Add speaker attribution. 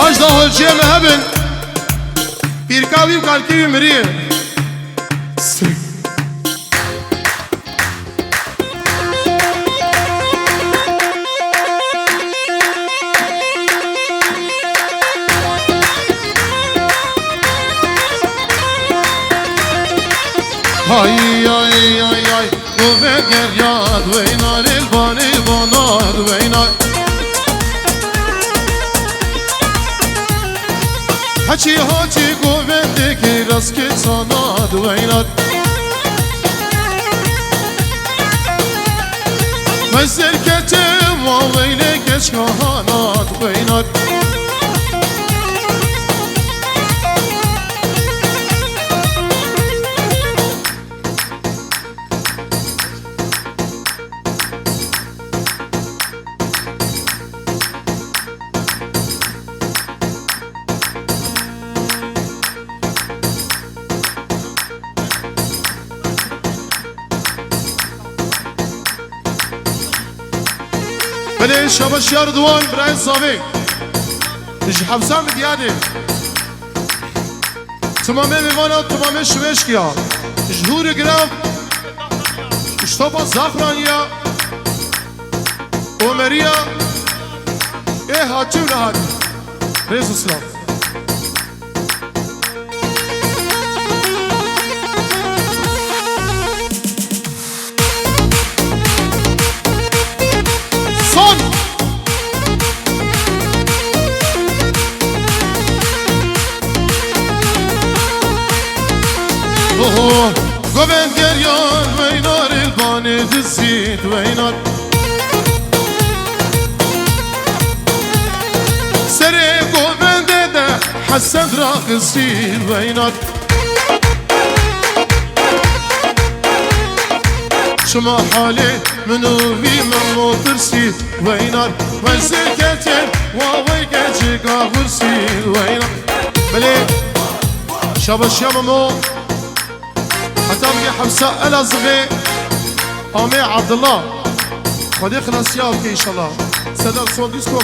Speaker 1: هاجدا هولچیه مهبن پیرکاوی و کالکیوی مریه سری Ay ay ay ay bu beger yad veynar el bani banad veynar Haçi haçi kuvveti ki raski sanad veynar Mezzer keçem va veyle geç kahanat veynar بله شباش یار دوان برای صافی اش حبسان بدیاده تمامه میوانا تمامه شوش کیا جهور گرام اشتابا زعفرانیا عمریا اه هاتو نهاد رئیس اسلام گوبند گریان وینار البانی دزید وینار سری گوبند ده حسد را قصید وینار شما حالی منوی من موترسی وینار وزیر کتر واوی گجی گاهرسی وینار بلی شابش یاممو حتى بقي حمساء الازغي قامي عبد الله خدي خلاص ياوكي ان شاء الله سداد صوت ديسكو